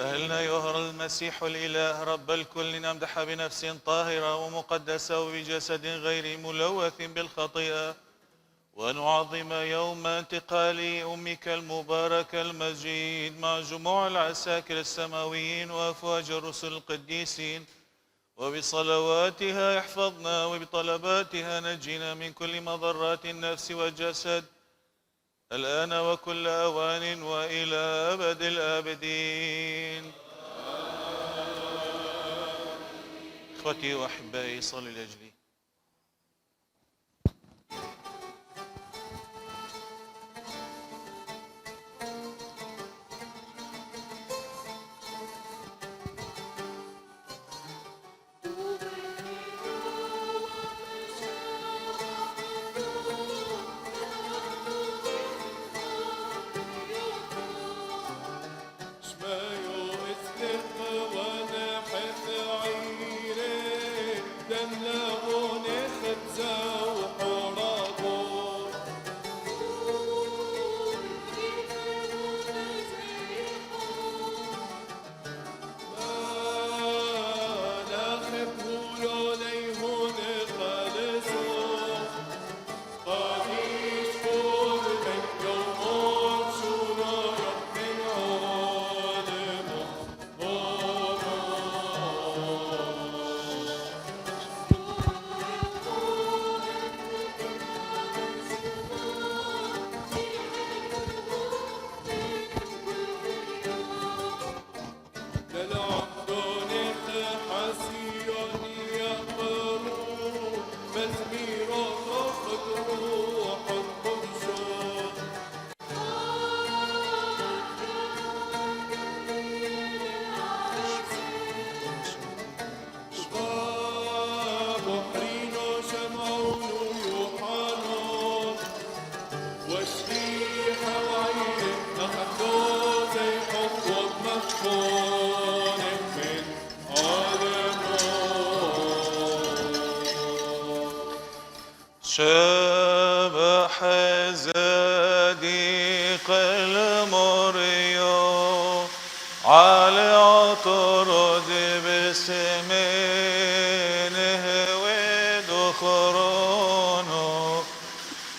أهلنا يهر المسيح الإله رب الكل نمدح بنفس طاهرة ومقدسة وبجسد غير ملوث بالخطيئة، ونعظم يوم انتقال أمك المبارك المجيد مع جموع العساكر السماويين وأفواج الرسل القديسين، وبصلواتها يحفظنا وبطلباتها نجينا من كل مضرات النفس والجسد الآن وكل أوان وإلى أبد الآبدين. إخوتي وأحبائي صلوا لأجلي. شبح زادق المريو على عطرد بسمينه ودخرونه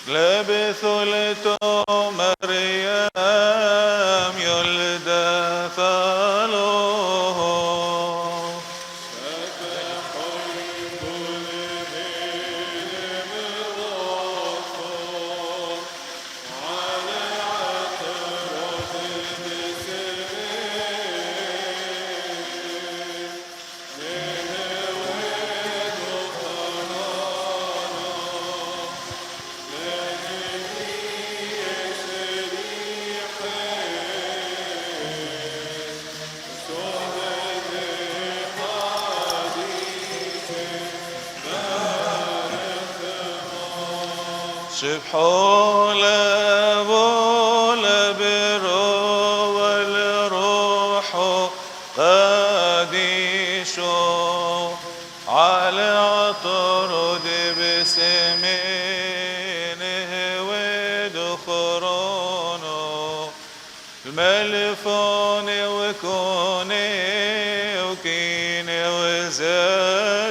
لبثوا مريم يلد فالوه شبحوا لبرو والروح قديشو على عطرد بسمينه ودخرونه الملفون وكوني وكيني وزاديقي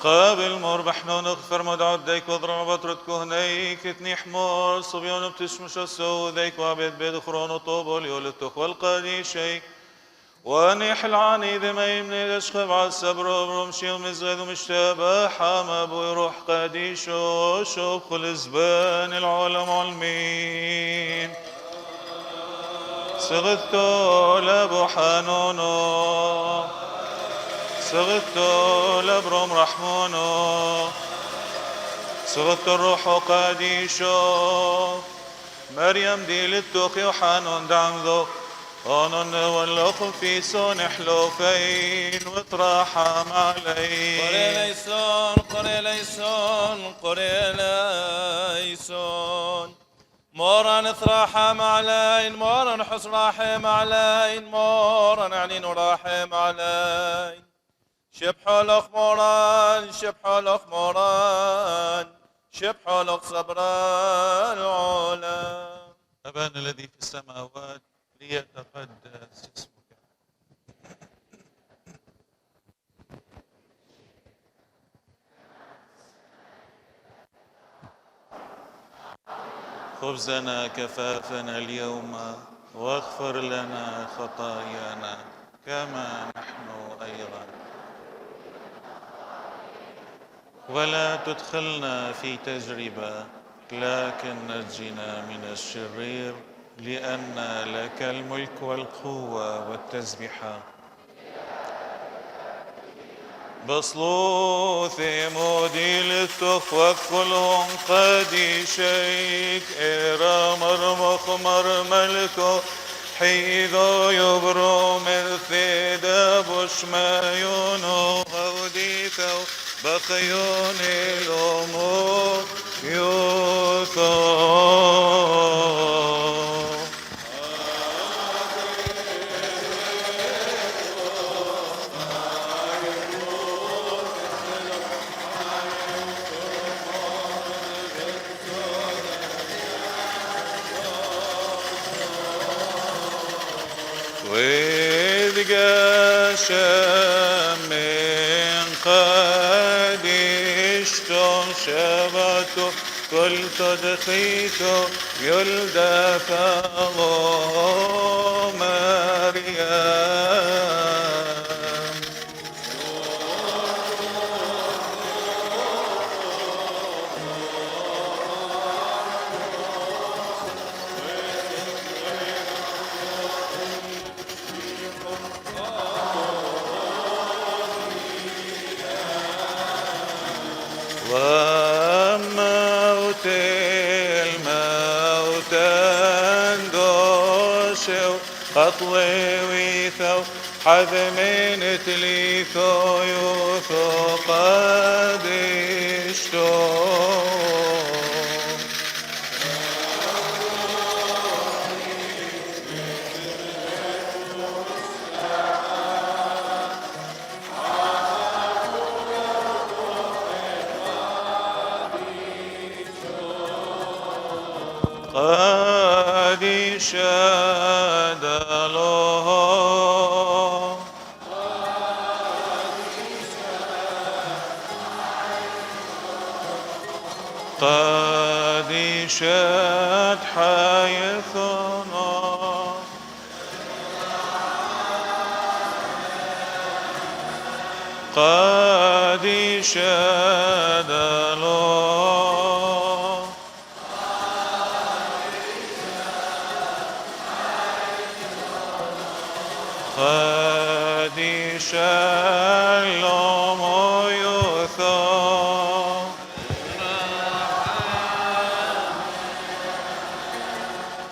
قابل مربحنا نغفر مدعو ديك وضرنا بطرد كهنيك اتني حمار صبيان بتشمش السو ديك وعبد بيد خرون طوبول يولتخ والقديشي ونحل عني ذي ما يمني دشخب على السبر وبرمشي ومزغذ ومشتابه حما ابو يروح قديشو شوف خل زبان العالم علمين صغثتو لابو حنونو صغتو لبرم رحمونو صغت الروح قديشو مريم دي للتوخي وحانون دعمذو آنون واللخ في سون حلوفين وتراحم علي قري ليسون مورا نتراحم علين مورا نحس راحم علين مورا نعلن راحم علين شبحو لخ موران شبحو لخ صبر العلا. أبانا الذي في السماوات ليتقدس اسمك. خبزنا كفافنا اليوم واغفر لنا خطايانا كما نحن أيضا ولا تدخلنا في تجربة لكن نجنا من الشرير لأن لك الملك والقوة والتسبيحة بصلوث مودي للتخ وكلهم قد شيك إرامر مخمر ملكو حيثو يبرو من ثيدا بشمايونو غوديثو بخيون الأمور يوثو وإذ قاشم من قدشتم شبتو كل تدخيتو يلدى فالله مريم وموت الموت اندوشو خطوي ويثو حذمين تليثو يوثو قدشتو قد شاد له قد شاد حيثنا قد شاد له قد شلم يثار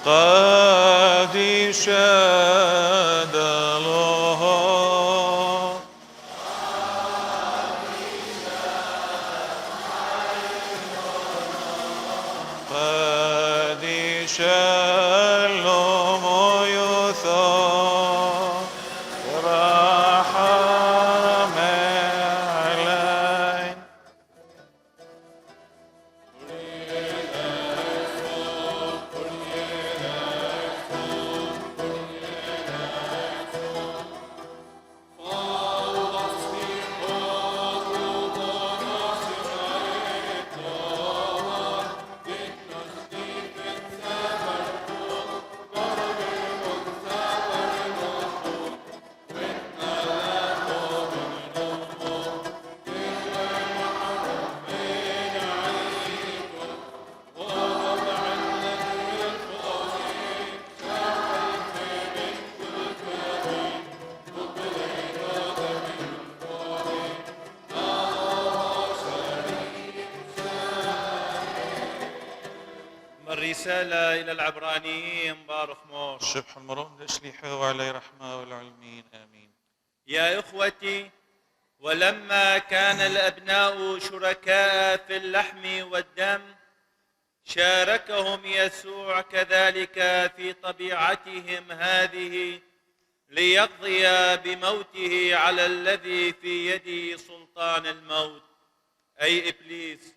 قد شاد له قد شلم يثار رحم علي الرسالة إلى العبرانيين بارخ مور. شبح المرون لشليحه وعلي رحمة والعلمين آمين. يا إخوتي، ولما كان الأبناء شركاء في اللحم والدم شاركهم يسوع كذلك في طبيعتهم هذه ليقضي بموته على الذي في يده سلطان الموت أي إبليس،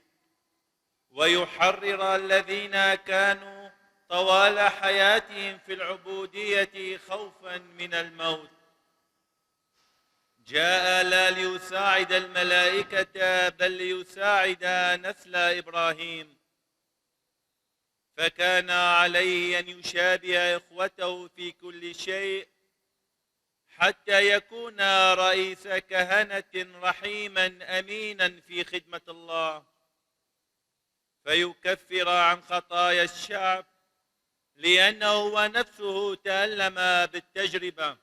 ويحرر الذين كانوا طوال حياتهم في العبودية خوفا من الموت. جاء لا ليساعد الملائكة بل ليساعد نسل إبراهيم، فكان عليه أن يشابه إخوته في كل شيء حتى يكون رئيس كهنة رحيما أمينا في خدمة الله، فيكفر عن خطايا الشعب، لأنه هو نفسه تألم بالتجربة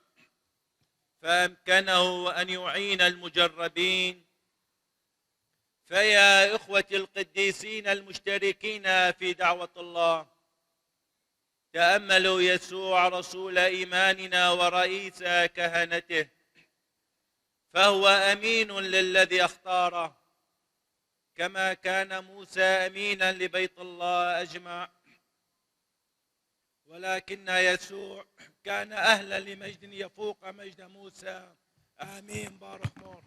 فأمكنه أن يعين المجربين. فيا إخوتي القديسين المشتركين في دعوة الله، تأملوا يسوع رسول إيماننا ورئيس كهنته، فهو أمين للذي اختاره، كما كان موسى أمينا لبيت الله أجمع، ولكن يسوع كان أهلا لمجد يفوق مجد موسى. آمين بارك مور.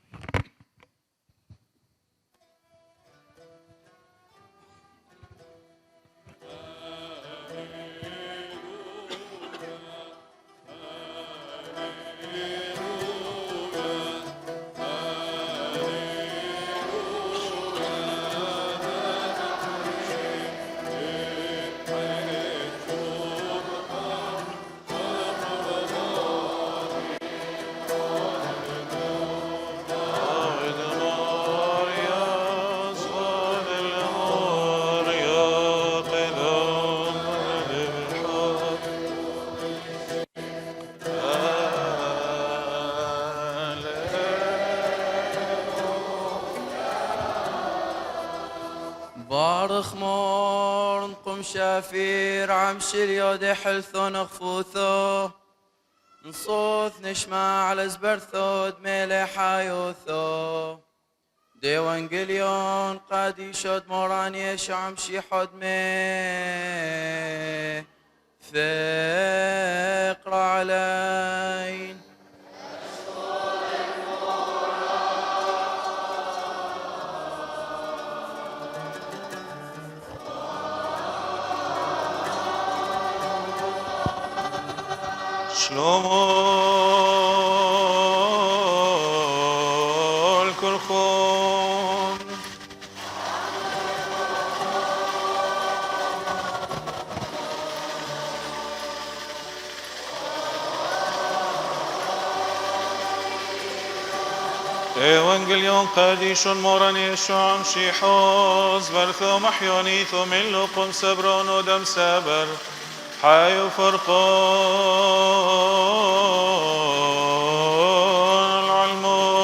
بارخ مور نقوم شافير عمش اليود حلثو نخفوثو نصوث نشمع على زبرثو دميلي حايوثو ديوان قليون قاد يشود موراني شعمشي حد مي فقر علين. شلومو الكرخون إيوانجليون قاديش موراني شعم شيحوز برثو محيونيثو من لقم سبرون ودم سابر حي فرقون العلمو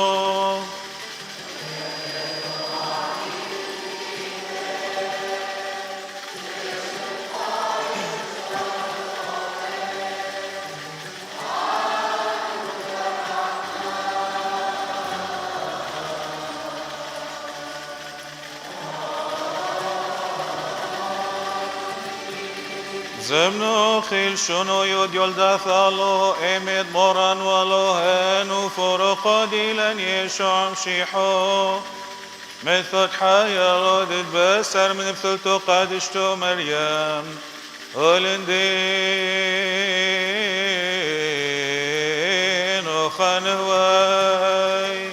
زمنو خيل شنو يود يلدا ثالو امد موران ولو هنو فرق ديلن يشعم شيحو مثل حيا ردد بسر من بثلتو قادشتو مريم هولندين وخانواي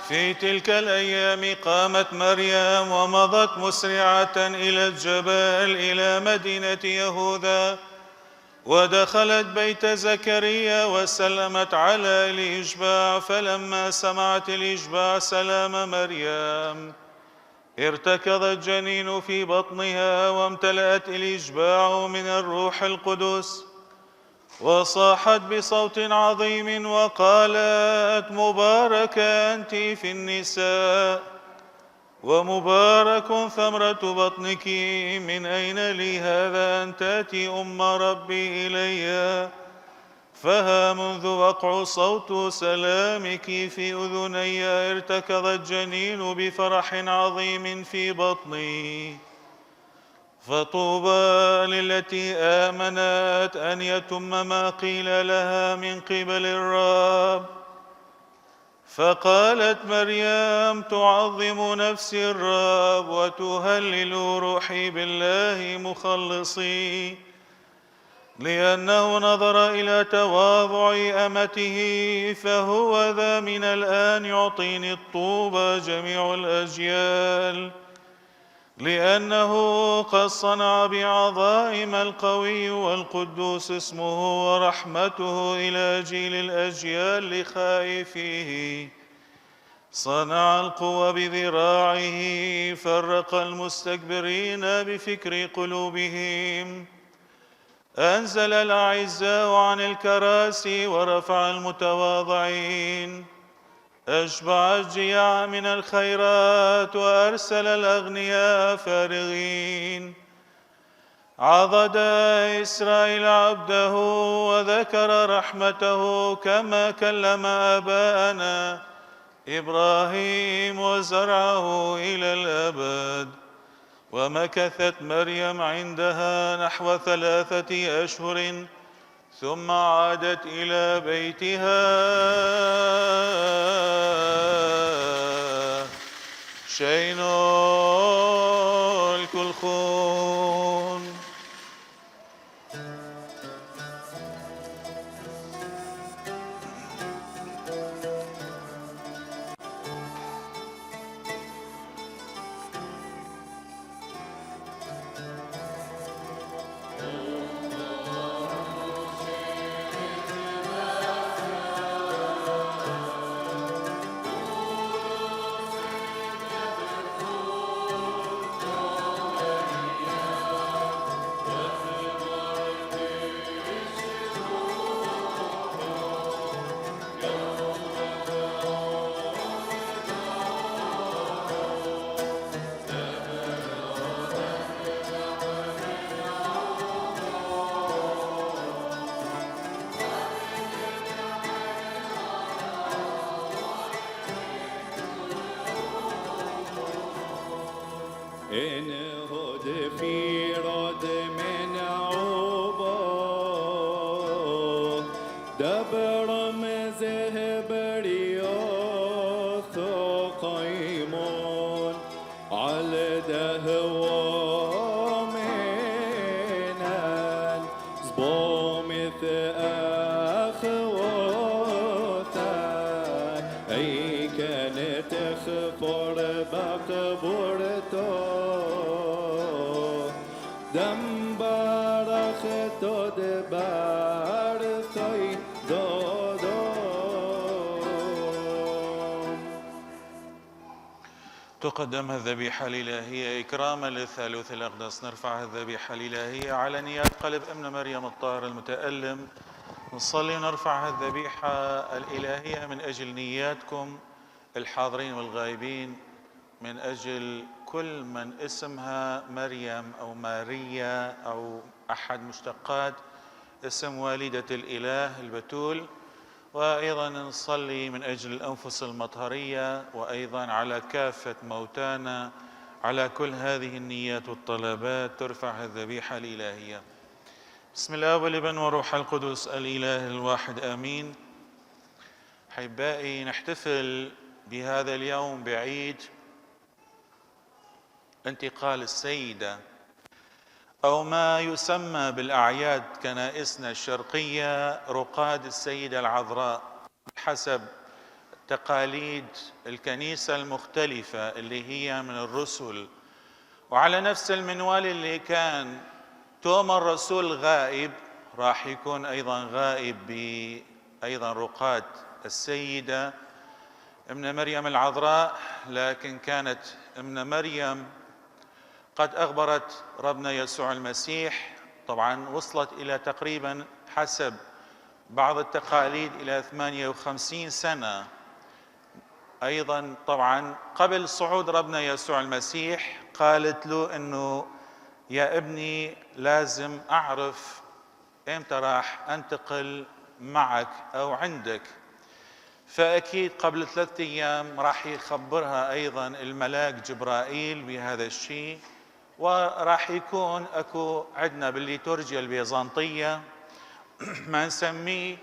في تلك الأيام قامت مريم ومضت مسرعة إلى الجبل إلى مدينة يهوذا، ودخلت بيت زكريا وسلمت على الإشباع. فلما سمعت الإشباع سلام مريم ارتكض الجنين في بطنها، وامتلأت الإشباع من الروح القدس، وصاحت بصوت عظيم وقالت: مباركة أنت في النساء، ومبارك ثمرة بطنك، من أين لي هذا أن تأتي أم ربي إلي؟ فها منذ وقع صوت سلامك في أذني ارتكض الجنين بفرح عظيم في بطني. فطوبى للتي آمنت أن يتم ما قيل لها من قبل الرب. فقالت مريم: تعظم نفسي الرب، وتهلل روحي بالله مخلصي، لأنه نظر إلى تواضع أمته. فهو ذا من الآن يعطيني الطوبى جميع الأجيال، لأنه قد صنع بعظائم القوي والقدوس اسمه، ورحمته إلى جيل الأجيال لخائفيه. صنع القوى بذراعه، فرق المستكبرين بفكر قلوبهم. أنزل الأعزاء عن الكراسي ورفع المتواضعين. أشبع الجياع من الخيرات، وأرسل الأغنياء فارغين. عضد إسرائيل عبده، وذكر رحمته، كما كلم آباءنا إبراهيم، وزرعه إلى الأبد. ومكثت مريم عندها نحو 3 أشهر، ثم عادت إلى بيتها. شين الكلخون. تقدم الذبيحة الإلهية إكراما للثالوث الأقدس. نرفع الذبيحة الإلهية على نيات قلب ابن مريم الطاهر المتألم. نصلي ونرفع الذبيحة الإلهية من أجل نياتكم الحاضرين والغائبين، من أجل كل من اسمها مريم أو ماريا أو أحد مشتقات اسم والدة الإله البتول. وأيضا نصلي من أجل الأنفس المطهرية، وأيضا على كافة موتانا. على كل هذه النيات والطلبات ترفع الذبيحة الإلهية. بسم الله والابن وروح القدس الإله الواحد آمين. أحبائي، نحتفل بهذا اليوم بعيد انتقال السيدة، أو ما يسمى بالأعياد كنائسنا الشرقية رقاد السيدة العذراء، حسب تقاليد الكنيسة المختلفة اللي هي من الرسل. وعلى نفس المنوال اللي كان توما الرسول غائب، راح يكون أيضا غائب بأيضا رقاد السيدة ابن مريم العذراء. لكن كانت ابن مريم قد أخبرت ربنا يسوع المسيح، طبعا وصلت إلى تقريبا حسب بعض التقاليد إلى 58 سنة. أيضا طبعا قبل صعود ربنا يسوع المسيح قالت له أنه يا ابني لازم أعرف إمتى راح أنتقل معك أو عندك. فأكيد قبل 3 أيام راح يخبرها أيضا الملاك جبرائيل بهذا الشيء، وراح يكون أكو عندنا بالليتورجيا البيزنطية ما نسميه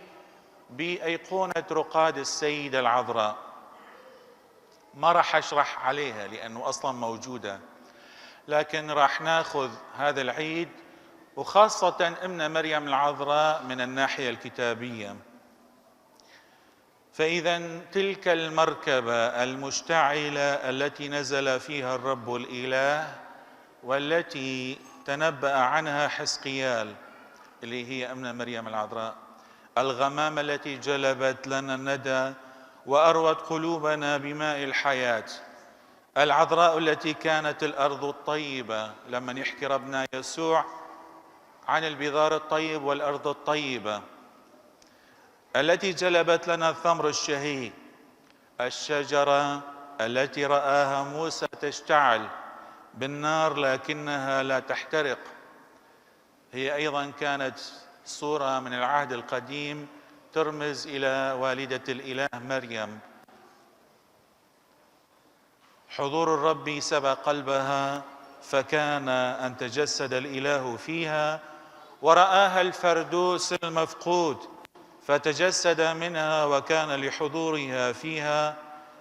بأيقونة رقاد السيدة العذراء. ما راح أشرح عليها لأنه أصلا موجودة، لكن راح ناخذ هذا العيد وخاصة أمنا مريم العذراء من الناحية الكتابية. فإذا تلك المركبة المشتعلة التي نزل فيها الرب الإله والتي تنبأ عنها حزقيال اللي هي أمنا مريم العذراء، الغمامة التي جلبت لنا الندى وأروت قلوبنا بماء الحياة، العذراء التي كانت الأرض الطيبة لما يحكي ربنا يسوع عن البذار الطيب والأرض الطيبة، التي جلبت لنا الثمر الشهي، الشجرة التي رآها موسى تشتعل بالنار لكنها لا تحترق، هي أيضا كانت صورة من العهد القديم ترمز إلى والدة الإله مريم. حضور الرب سبى قلبها فكان أن تجسد الإله فيها، ورآها الفردوس المفقود فتجسد منها وكان لحضورها فيها،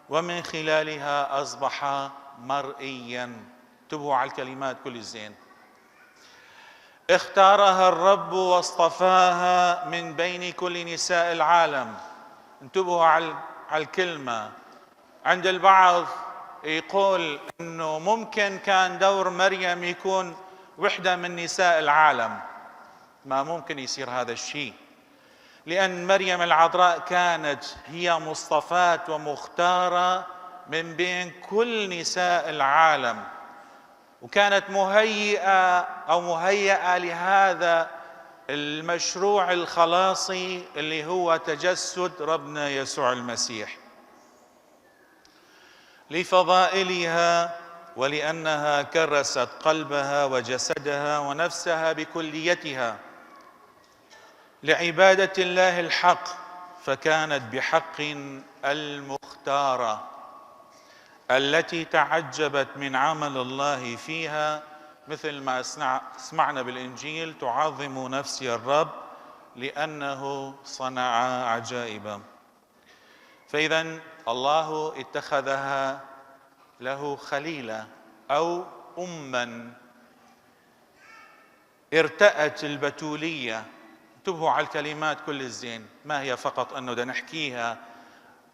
ومن خلالها أصبح مرئيا. انتبهوا على الكلمات كل الزين. اختارها الرب واصطفاها من بين كل نساء العالم. انتبهوا على الكلمة. عند البعض يقول انه ممكن كان دور مريم يكون وحدة من نساء العالم. ما ممكن يصير هذا الشيء، لأن مريم العذراء كانت هي مصطفاة ومختارة من بين كل نساء العالم، وكانت مهيئة لهذا المشروع الخلاصي اللي هو تجسد ربنا يسوع المسيح، لفضائلها ولأنها كرست قلبها وجسدها ونفسها بكليتها لعبادة الله الحق، فكانت بحق المختارة التي تعجبت من عمل الله فيها، مثل ما سمعنا بالإنجيل: تعظم نفسي الرب لأنه صنع عجائبا. فإذا الله اتخذها له خليلة أو أما. ارتأت البتولية. انتبهوا على الكلمات كل الزين، ما هي فقط أنه دا نحكيها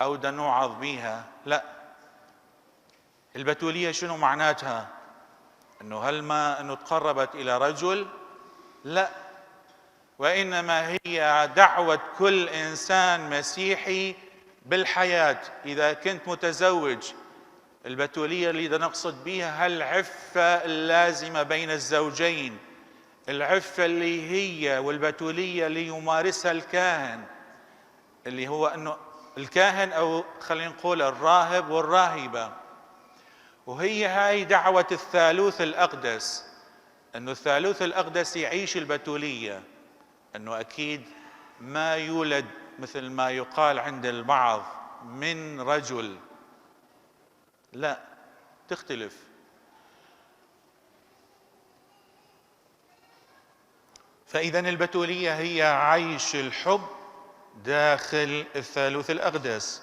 أو دا نوعظ بيها، لا. البتولية شنو معناتها؟ أنه هل ما أنه تقربت إلى رجل؟ لا، وإنما هي دعوة كل إنسان مسيحي بالحياة. إذا كنت متزوج، البتولية اللي نقصد بها العفة اللازمة بين الزوجين، العفة اللي هي والبتولية اللي يمارسها الكاهن، اللي هو أنه الكاهن أو خلينا نقول الراهب والراهبة. وهي هاي دعوة الثالوث الأقدس، أنه الثالوث الأقدس يعيش البتولية، أنه أكيد ما يولد مثل ما يقال عند البعض من رجل، لا، تختلف. فإذا البتولية هي عيش الحب داخل الثالوث الأقدس،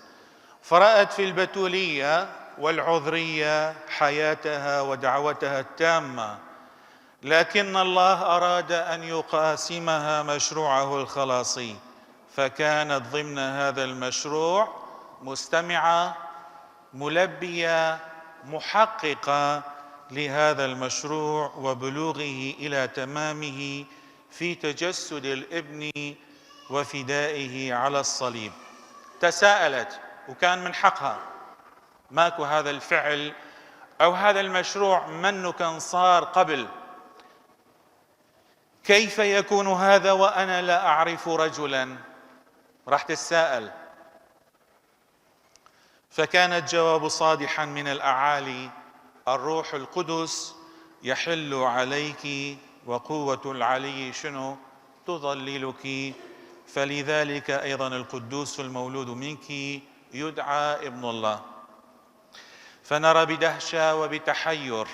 فرأت في البتولية والعذرية حياتها ودعوتها التامة، لكن الله أراد أن يقاسمها مشروعه الخلاصي، فكانت ضمن هذا المشروع مستمعة ملبية محققة لهذا المشروع وبلوغه إلى تمامه في تجسد الابن وفدائه على الصليب. تساءلت، وكان من حقها، ماكو هذا الفعل أو هذا المشروع منه كان صار قبل، كيف يكون هذا وأنا لا أعرف رجلا؟ راح تتساءل. فكان الجواب صادحا من الأعالي: الروح القدس يحل عليك وقوة العلي شنو؟ تظللك، فلذلك أيضا القدوس المولود منك يدعى ابن الله. فنرى بدهشة وبتحير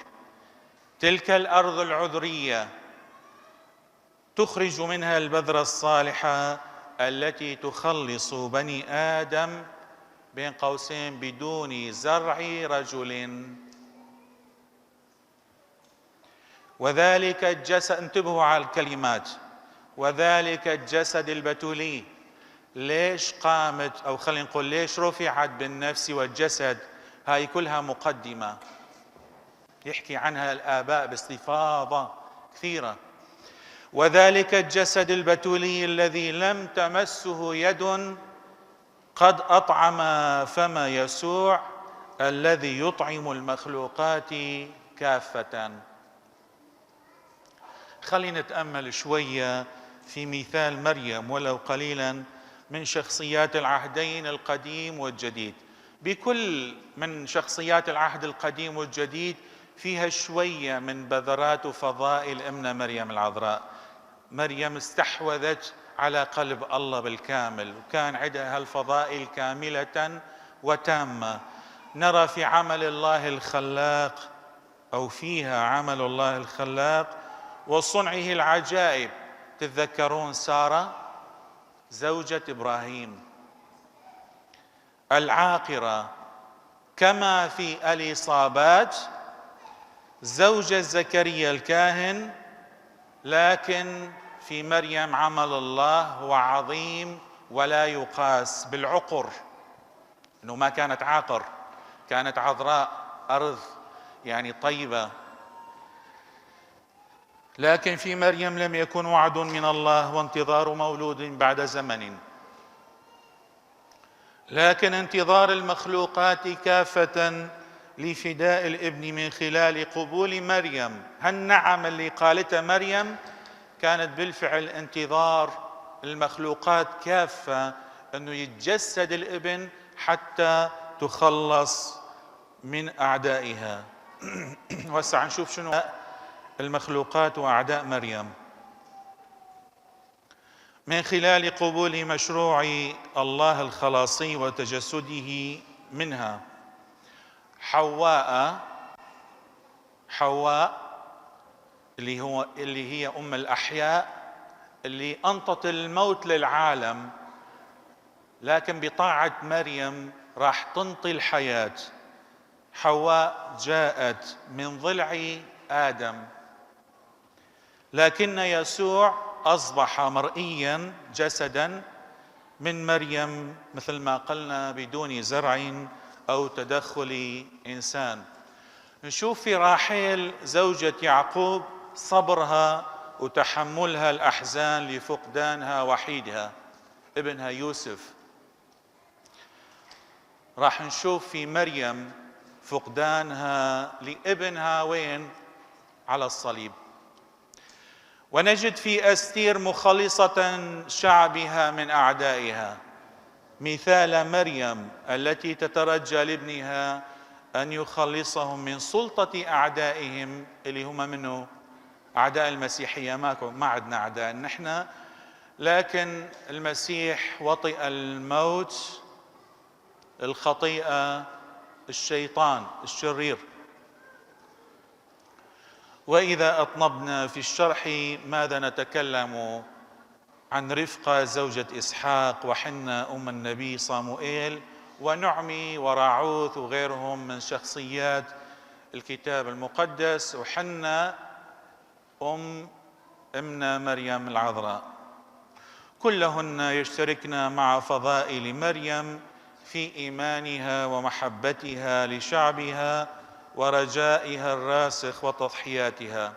تلك الأرض العذرية تخرج منها البذرة الصالحة التي تخلص بني آدم بين قوسين بدون زرع رجل. وذلك الجسد، انتبهوا على الكلمات، وذلك الجسد البتولي. ليش قامت، أو خلينا نقول ليش رفعت بالنفس والجسد؟ هاي كلها مقدمة يحكي عنها الآباء باستفاضة كثيرة. وذلك الجسد البتولي الذي لم تمسه يد قد أطعم فم يسوع الذي يطعم المخلوقات كافة. خلينا نتأمل شوية في مثال مريم ولو قليلا من شخصيات العهدين القديم والجديد. بكل من شخصيات العهد القديم والجديد فيها شوية من بذرات وفضائل أمنا مريم العذراء. مريم استحوذت على قلب الله بالكامل، وكان عندها الفضائل كاملة وتامة. نرى في عمل الله الخلاق، أو فيها عمل الله الخلاق وصنعه العجائب. تتذكرون سارة زوجة إبراهيم العاقرة، كما في اليصابات زوجة زكريا الكاهن، لكن في مريم عمل الله هو عظيم ولا يقاس بالعقر، انه ما كانت عاقر، كانت عذراء ارض يعني طيبة. لكن في مريم لم يكن وعد من الله وانتظار مولود بعد زمن، لكن انتظار المخلوقات كافة لفداء الابن من خلال قبول مريم. هالنعم اللي قالتها مريم كانت بالفعل انتظار المخلوقات كافة أنه يتجسد الابن حتى تخلص من أعدائها. وهسه نشوف شنو المخلوقات وأعداء مريم من خلال قبول مشروع الله الخلاصي وتجسده منها. حواء اللي هي أم الأحياء، اللي أنطت الموت للعالم، لكن بطاعة مريم راح تنطي الحياة. حواء جاءت من ضلع آدم، لكن يسوع أصبح مرئيا جسدا من مريم مثل ما قلنا بدون زرع أو تدخل إنسان. نشوف في راحيل زوجة يعقوب صبرها وتحملها الأحزان لفقدانها وحيدها ابنها يوسف. راح نشوف في مريم فقدانها لابنها وين؟ على الصليب. ونجد في أستير مخلصة شعبها من أعدائها، مثال مريم التي تترجى لابنها أن يخلصهم من سلطة أعدائهم اللي هم منه أعداء المسيحية. ما عندنا أعداء نحن، لكن المسيح وطئ الموت، الخطيئة، الشيطان الشرير. وإذا أطنبنا في الشرح ماذا نتكلم عن رفقة زوجة إسحاق، وحنة أم النبي صاموئيل، ونعمي وراعوث وغيرهم من شخصيات الكتاب المقدس، وحنة أمنا مريم العذراء. كلهن يشتركن مع فضائل مريم في إيمانها ومحبتها لشعبها ورجائها الراسخ وتضحياتها.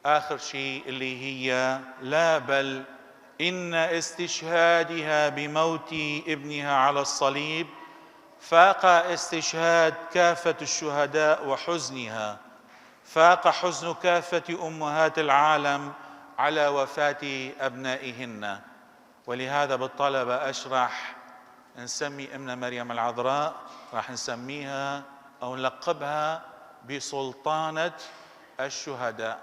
آخر شيء اللي هي لا بل إن استشهادها بموت ابنها على الصليب فاق استشهاد كافة الشهداء وحزنها، فاق حزن كافة أمهات العالم على وفاة أبنائهن. ولهذا بالطلبة أشرح نسمي أمنا مريم العذراء، راح نسميها أو نلقبها بسلطانة الشهداء.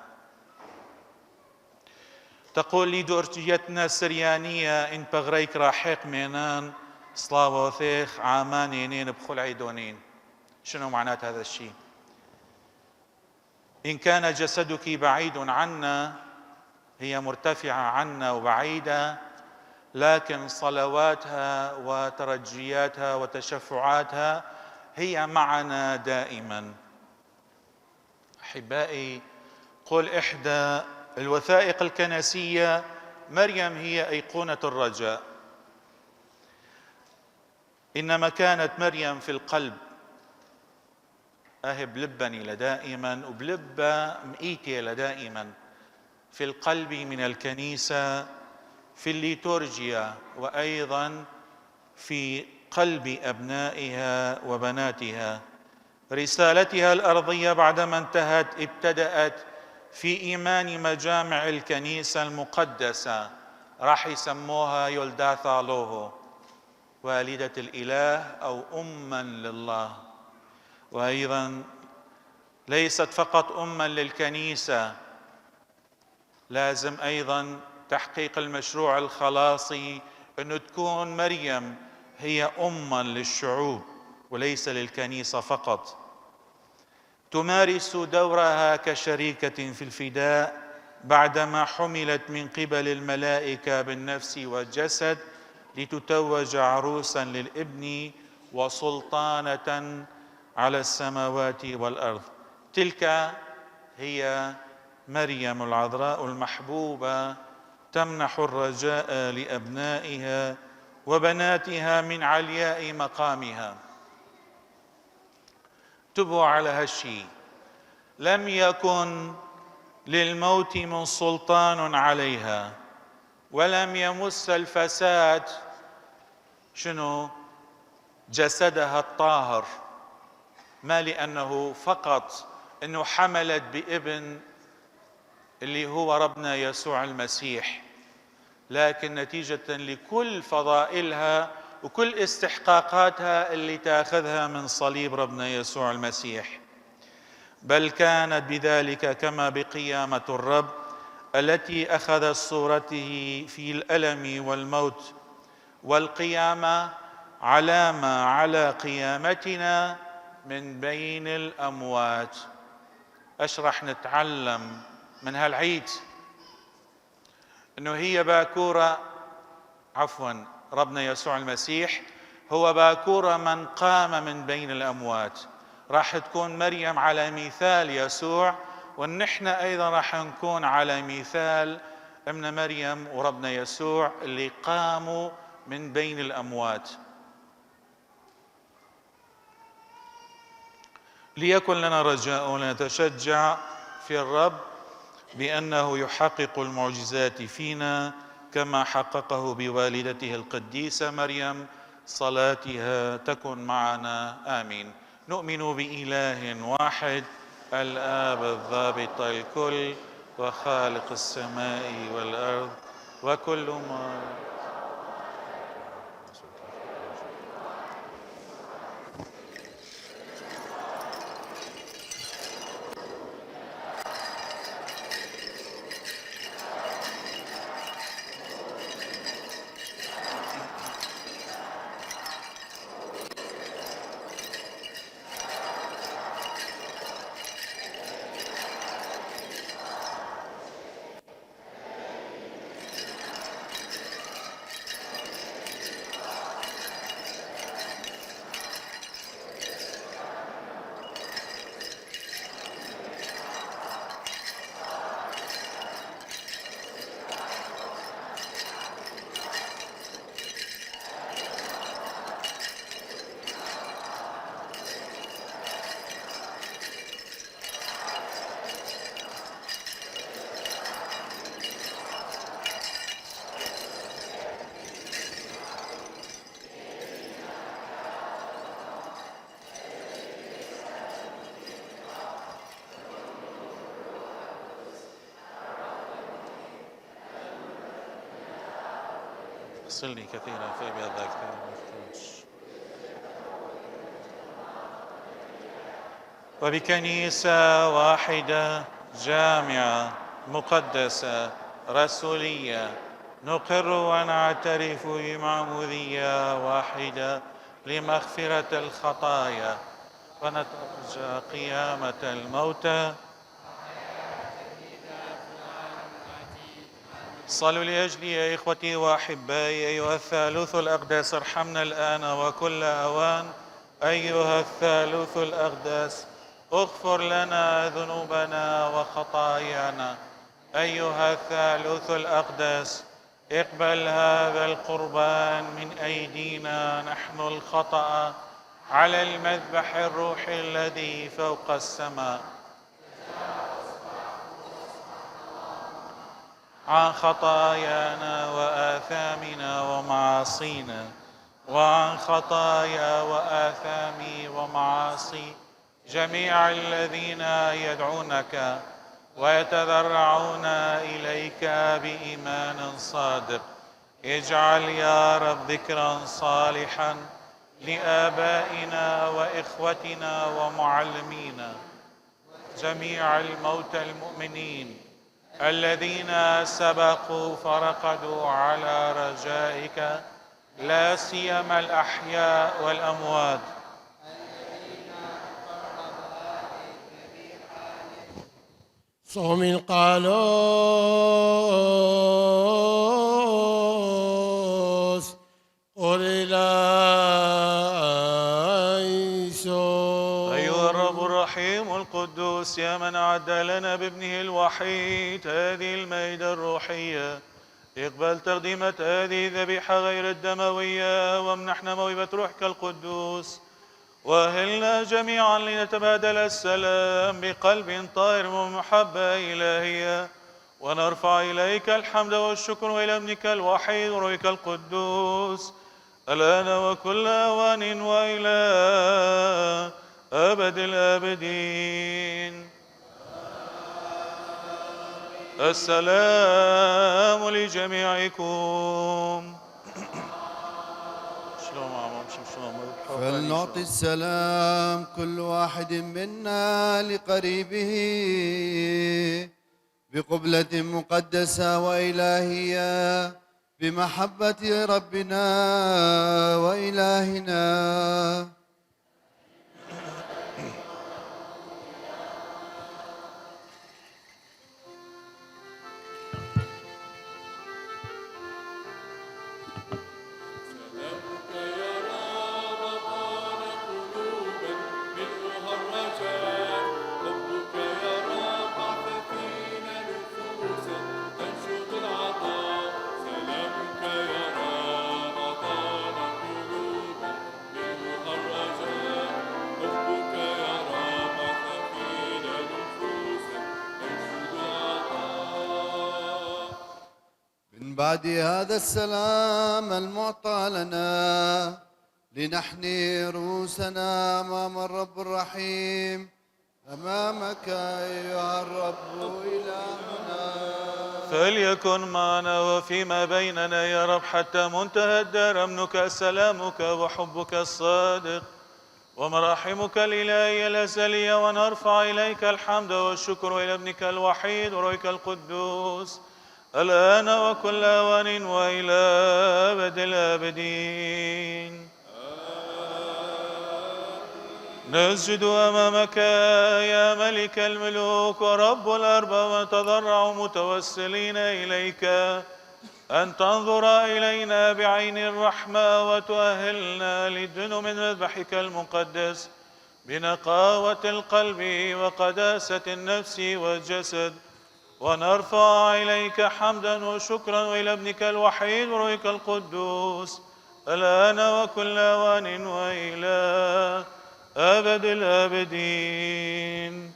تقول لي دورتيتنا السريانية إن بغريك راحق مينان صلاوثيخ عامان ينين بخل عيدونين. شنو معنات هذا الشيء؟ إن كان جسدك بعيد عنا، هي مرتفعة عنا وبعيدة، لكن صلواتها وترجياتها وتشفعاتها هي معنا دائما. أحبائي، قل إحدى الوثائق الكنسية مريم هي أيقونة الرجاء. إن مكانة مريم في القلب أهب لبني لدائما وبلبة مئيتي لدائما في القلب من الكنيسة، في الليتورجيا، وأيضا في قلب أبنائها وبناتها. رسالتها الأرضية بعدما انتهت ابتدأت في إيمان مجامع الكنيسة المقدسة، راح يسموها يولداثا لوهو، والدة الإله أو أما لله. وأيضا ليست فقط أما للكنيسة، لازم أيضا تحقيق المشروع الخلاصي أن تكون مريم هي أما للشعوب وليس للكنيسة فقط. تمارس دورها كشريكة في الفداء بعدما حملت من قبل الملائكة بالنفس والجسد لتتوج عروسا للابن وسلطانة على السماوات والأرض. تلك هي مريم العذراء المحبوبة، تمنح الرجاء لأبنائها وبناتها من علياء مقامها. انتبهوا على هالشيء، لم يكن للموت من سلطان عليها، ولم يمس الفساد شنو؟ جسدها الطاهر. ما لأنه فقط أنه حملت بابن اللي هو ربنا يسوع المسيح، لكن نتيجة لكل فضائلها وكل استحقاقاتها اللي تأخذها من صليب ربنا يسوع المسيح. بل كانت بذلك كما بقيامة الرب التي أخذت صورته في الألم والموت والقيامة علامة على قيامتنا من بين الأموات. أشرح نتعلم من هالعيد أنه هي باكورة، ربنا يسوع المسيح هو باكورة من قام من بين الأموات. راح تكون مريم على مثال يسوع، ونحن أيضا راح نكون على مثال ابن مريم وربنا يسوع اللي قاموا من بين الأموات. ليكن لنا رجاء ونتشجع في الرب بأنه يحقق المعجزات فينا كما حققه بوالدته القديسة مريم. صلاتها تكن معنا آمين. نؤمن بإله واحد، الآب الضابط الكل وخالق السماء والأرض وكل ما اغسلني كثيرا فأبيض أكثر من الثلج. وبكنيسة واحدة جامعة مقدسة رسولية نقر ونعترف بمعمودية واحدة لمغفرة الخطايا ونترجى قيامة الموتى. صلوا لأجلي يا إخوتي وأحبائي أيها الثالوث الأقدس، ارحمنا الآن وكل أوان. أيها الثالوث الأقدس اغفر لنا ذنوبنا وخطايانا. أيها الثالوث الأقدس اقبل هذا القربان من أيدينا نحن الخطأ على المذبح الروحي الذي فوق السماء، عن خطايانا وآثامنا ومعاصينا، وعن خطايا وآثام ومعاصي جميع الذين يدعونك ويتضرعون إليك بإيمان صادق. اجعل يا رب ذكرا صالحا لآبائنا وإخوتنا ومعلمينا جميع الموتى المؤمنين الذين سبقوا فرقدوا على رجائك، لا سيما الأحياء والأموات. صوم القالوس قل إليسو. أيها الرب الرحيم القدوس يا من أعد لنا بابنه الوحيد هذه المائدة الروحية، اقبل تقديمة هذه الذبيحة غير الدموية وامنحنا موهبة روحك القدوس، وأهلنا جميعا لنتبادل السلام بقلب طاهر ومحبة إلهية، ونرفع إليك الحمد والشكر وإلى ابنك الوحيد وروحك القدوس الآن وكل أوان وإلى أبد الآبدين. السلام لجميعكم. فلنعطي السلام كل واحد منا لقريبه بقبلة مقدسة وإلهية بمحبة ربنا وإلهنا. بعد هذا السلام المعطى لنا لنحني رؤوسنا أمام الرب الرحيم، أمامك أيها الرب إلهنا. فليكن معنا وفيما بيننا يا رب حتى منتهى الدار أمنك سلامك وحبك الصادق ومراحمك الإلهية الأزلية، ونرفع إليك الحمد والشكر إلى ابنك الوحيد وروحك القدوس الآن وكل أوان وإلى أبد الآبدين. نسجد أمامك يا ملك الملوك ورب الأرباب ونتضرع متوسلين إليك أن تنظر إلينا بعين الرحمة وتؤهلنا للدنو من مذبحك المقدس بنقاوة القلب وقداسة النفس والجسد، ونرفع إليك حمدا وشكرا وإلى ابنك الوحيد وروحك القدوس الآن وكل أوان وإلى أبد الآبدين.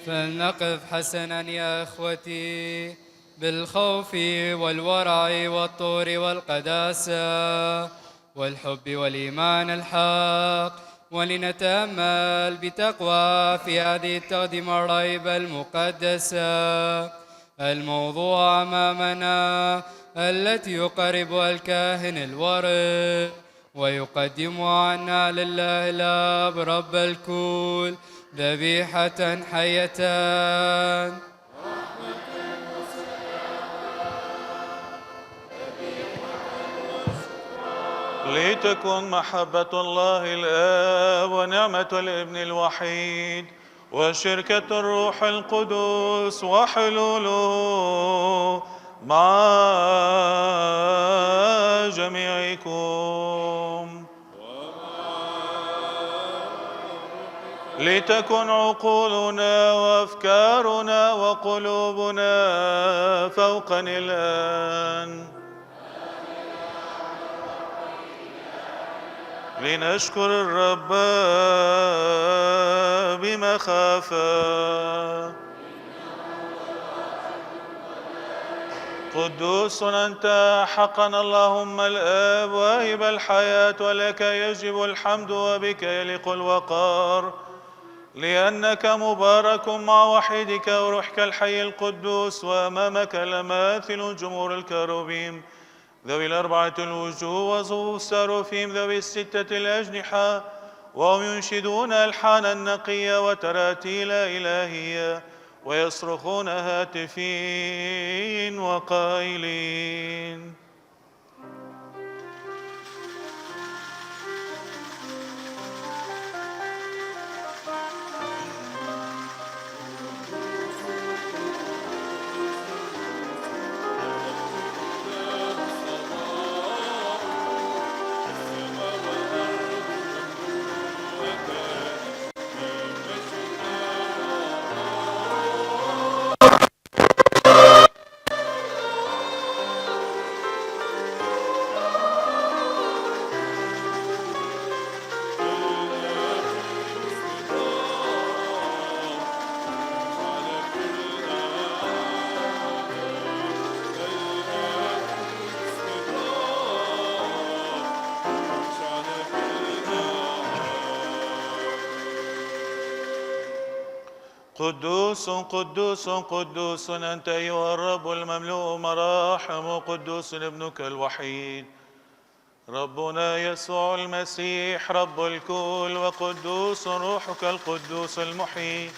فلنقف حسنا يا إخوتي بالخوف والورع والطور والقداسة والحب والإيمان الحق، ولنتأمل بتقوى في هذه التقدمة الرهيبة المقدسة الموضوع أمامنا التي يقربها الكاهن الورع ويقدمها عنا لله الآب رب الكل ذبيحة حية. لتكن محبة الله الآب ونعمة الابن الوحيد وشركة الروح القدس وحلوله مع جميعكم. لتكن عقولنا وأفكارنا وقلوبنا فوقنا الآن لنشكر الرب بمخافة. قدوس أنت حقا اللهم الآب واهب الحياة، ولك يجب الحمد وبك يليق الوقار، لأنك مبارك مع وحيدك وروحك الحي القدوس، وأمامك لماثل جمهور الكروبيم ذوي الأربعة الوجوه وصفوف السرافيم ذوي الستة الأجنحة، وهم ينشدون ألحانا نقية وتراتيل إلهية ويصرخون هاتفين وقائلين: قدوس قدوس قدوس أنت أيها الرب المملوء مراحم، قدوس ابنك الوحيد ربنا يسوع المسيح رب الكل، وقدوس روحك القدوس المحيي.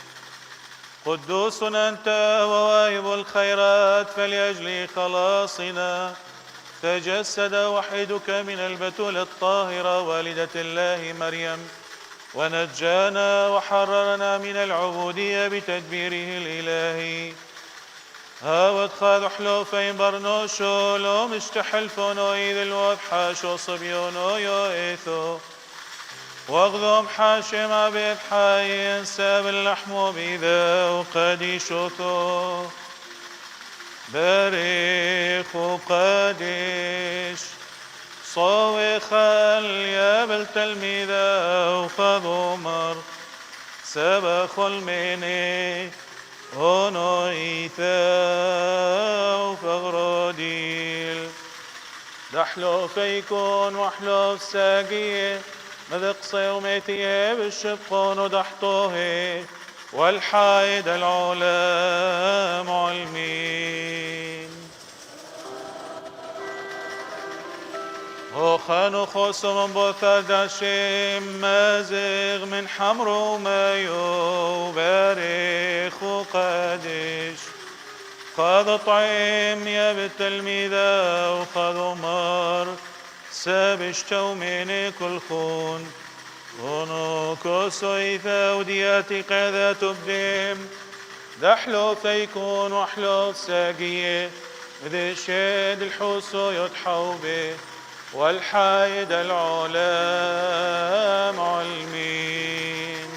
قدوس أنت وواهب الخيرات، فلأجل خلاصنا تجسد وحيدك من البتول الطاهرة والدة الله مريم، ونجانا وحررنا من العبودية بتدبيره الإلهي. هاوت خاذ حلوفين برنوشو لو مشتحلفونو إذ الوضحاشو صبيونو يو إيثو واغذهم حاشم عبيد حي ساب اللحم بذا وقديشوثو باريخ وقادش صوي خال يابل تلميذة وخذومر سبخ الميني هونو إيثا وفغروديل دحلو فيكون وحلو ساقية مذق صيوميتيه بالشبقون ودحطوه والحايد العلام علمين وخانو خوصو من بوثا داشيم مازغ من حمرو مايو باريخ وقادش خاذ طعيم يا بالتلميذة وخاذ مار سابش توميني كل خون ونو كوسو إيثا ودياتي قاذا تبديم دحلو فيكون وحلو ساقية ذي شيد الحوسو يضحو به والحايد العلام علمين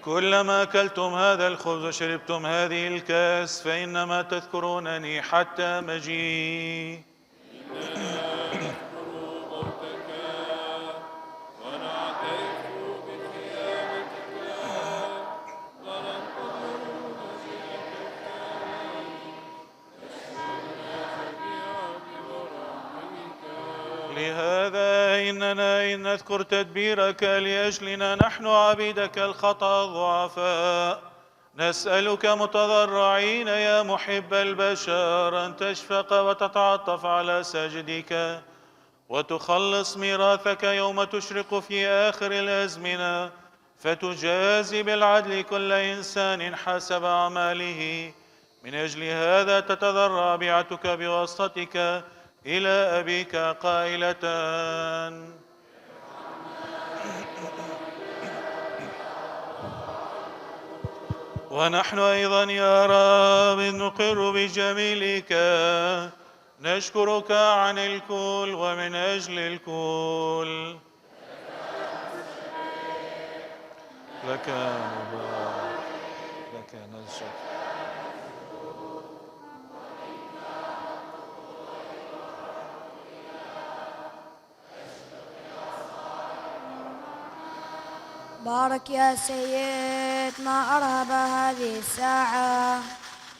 كلما أكلتم هذا الخبز وشربتم هذه الكأس فإنما تذكرونني حتى مجيء. لهذا إننا إن نذكر تدبيرك لأجلنا نحن عبيدك الخطأ الضعفاء نسألك متضرعين يا محب البشر أن تشفق وتتعطف على ساجدك وتخلص ميراثك يوم تشرق في آخر الأزمنة، فتجازي بالعدل كل إنسان حسب أعماله. من أجل هذا تتضرع بيعتك بواسطتك إلى أبيك قائلة: ونحن أيضا يا رب نقر بجميلك، نشكرك عن الكل ومن أجل الكل. لك مبارك، لك نسجد. بارك يا سيد ما أرهب هذه الساعة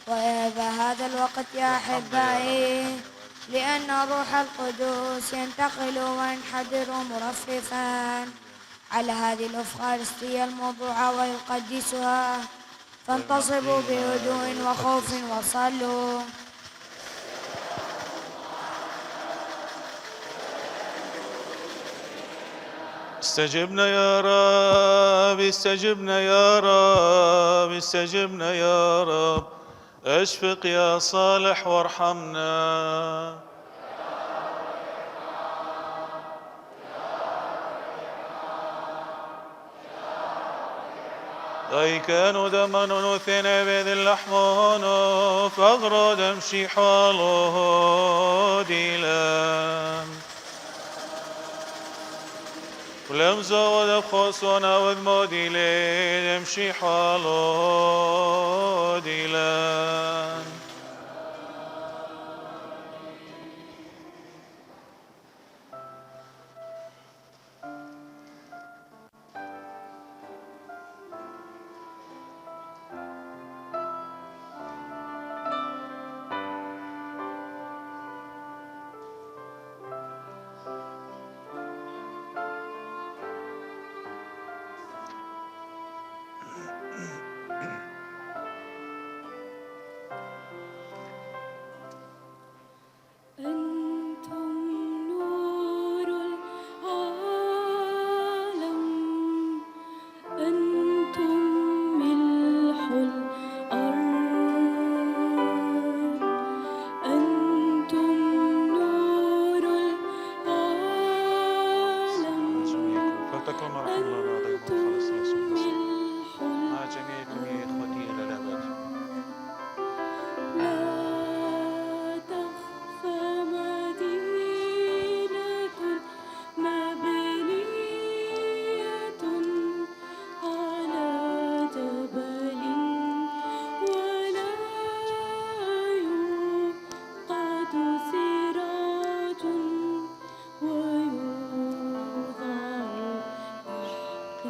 وإرهب هذا الوقت يا أحبائي، لأن الروح القدس ينتقل وينحدر مرفرفا على هذه الأفخارستية الموضوعة ويقدسها، فانتصبوا بهدوء وخوف وصلوا. استجبنا يا رب، استجبنا يا رب، استجبنا يا رب، اشفق يا صالح وارحمنا. أي كانوا دما نثن بذ اللحمون فاغرد امشي حاله ديلان ولم زود خصونا وذمودي لين امشي حاله ديلان. أنتم نور العالم، أنتم ملح الأرض، أنتم نور العالم، فلتكن رحمة الله أنتم ملح مع جميعكم يا إخوتي إلى الأبد. لا تخفى مدينة مبنية على جبل، ولا يوقد سراج ويوضع تحت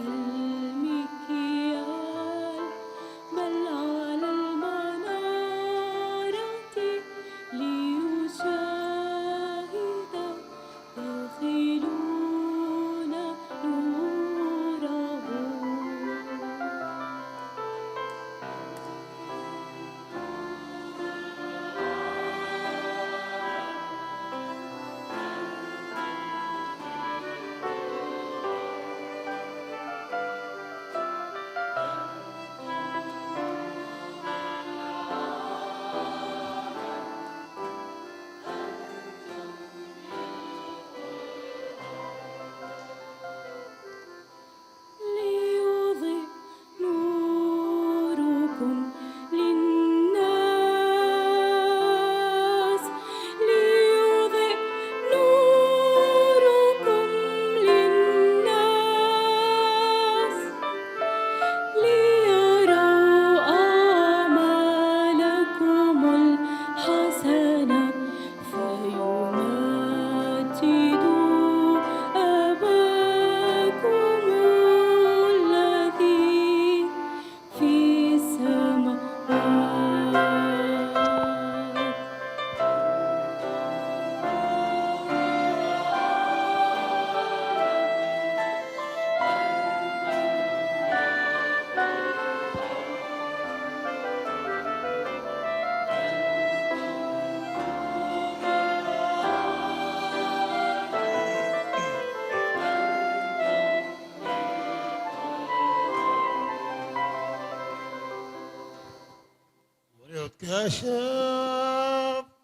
كشف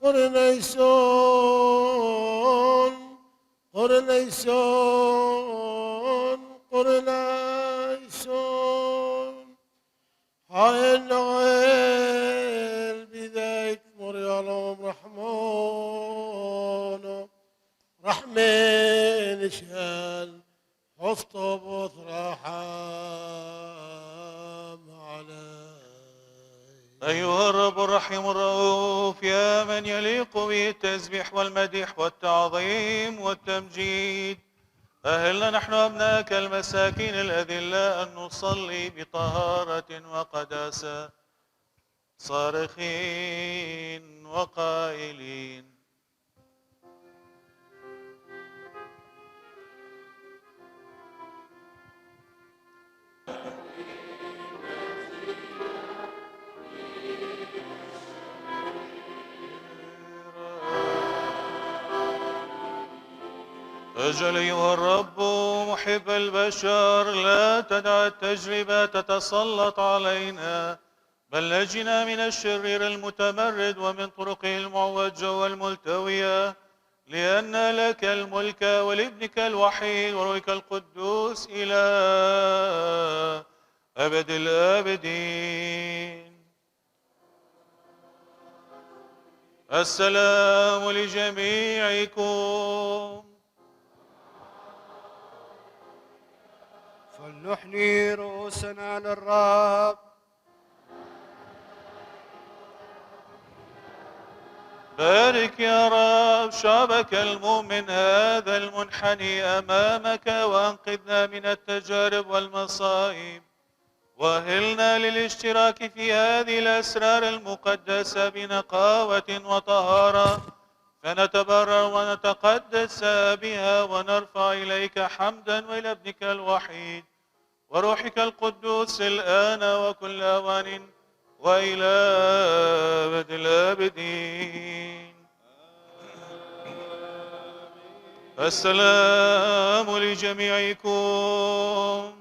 قرنيسون قرنيسون قرنيسون هاي النغيل بذيك مريالهم رحمون رحمين شال حفظ رحم علي. أيها الرب الرحيم الرؤوف يا من يليق به التسبيح والمديح والتعظيم والتمجيد، أهلنا نحن أبنائك المساكين الأذلاء أن نصلي بطهارة وقداسة صارخين وقائلين: أجل أيها الرب محب البشر، لا تدع التجربة تتسلط علينا، بل نجنا من الشرير المتمرد ومن طرقه المعوجة والملتوية، لأن لك الملك ولابنك الوحيد وروحك القدوس إلى أبد الآبدين. السلام لجميعكم. فلنحني رؤوسنا للرب. بارك يا رب شعبك المؤمن هذا المنحني أمامك، وأنقذنا من التجارب والمصائب، وأهلنا للاشتراك في هذه الأسرار المقدسة بنقاوة وطهارة، فنتبرر ونتقدس بها ونرفع إليك حمدا وإلى ابنك الوحيد وروحك القدوس الآن وكل أوان وإلى أبد الآبدين. السلام لجميعكم.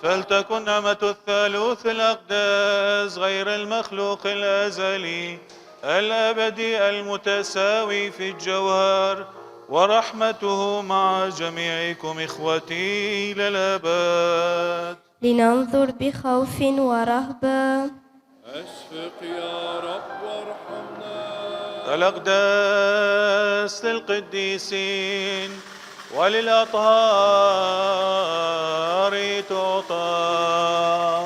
فلتكن نعمة الثالوث الأقداس غير المخلوق الأزلي الأبدي المتساوي في الجوهر ورحمته مع جميعكم إخوتي إلى الأبد. لننظر بخوف ورهبة. أشفق يا رب وارحمنا. الأقداس للقديسين وللأطهار تعطى.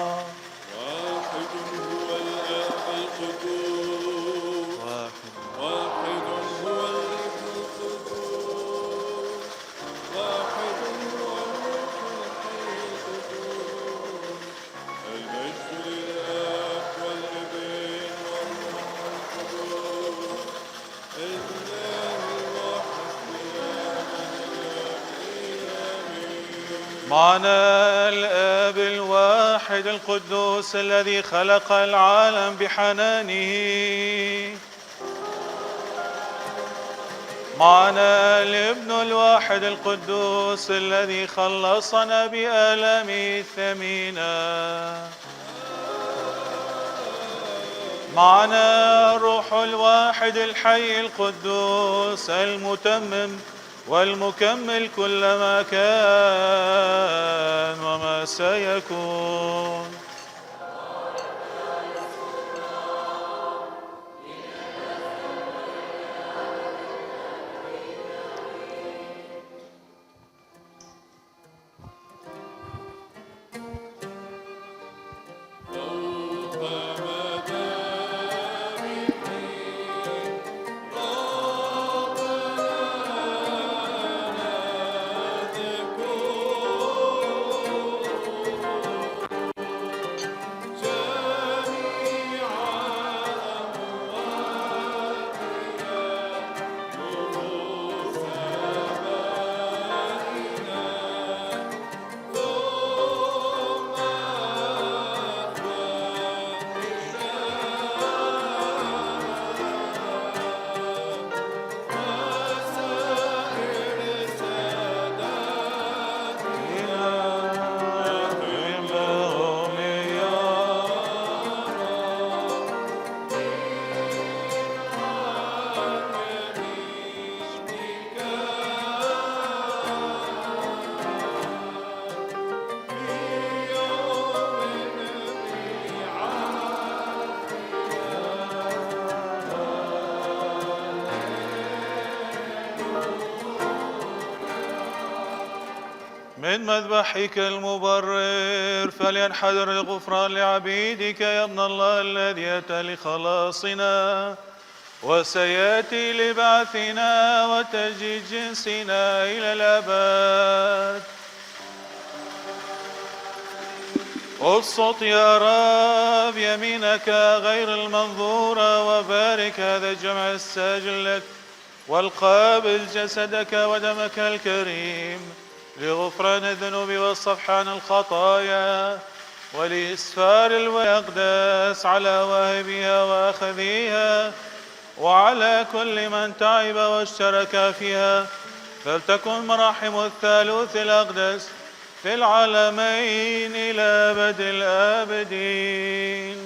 واحد هو الآب القدوس، واحد هو الابن القدوس، واحد هو الروح القدوس. المجد للآب والابن والروح القدوس، الإله معنا الآب الواحد القدوس الذي خلق العالم بحنانه، معنا الابن الواحد القدوس الذي خلصنا بآلامه الثمينة، معنا الروح الواحد الحي القدوس المتمم والمكمل كل ما كان وما سيكون. من مذبحك المبرر، فلينحدر الغفران لعبيدك يا ابن الله الذي أتى لخلاصنا وسيأتي لبعثنا وتجديد جنسنا إلى الأبد. ابسط يا رب يمينك غير المنظورة وبارك هذا الجمع الساجل لك، والقابل جسدك ودمك الكريم لغفران الذنوب والصفح عن الخطايا ولإسفار الأقداس على واهبها وأخذيها وعلى كل من تعب واشترك فيها، فلتكن مراحم الثالوث الأقدس في العالمين إلى أبد الآبدين.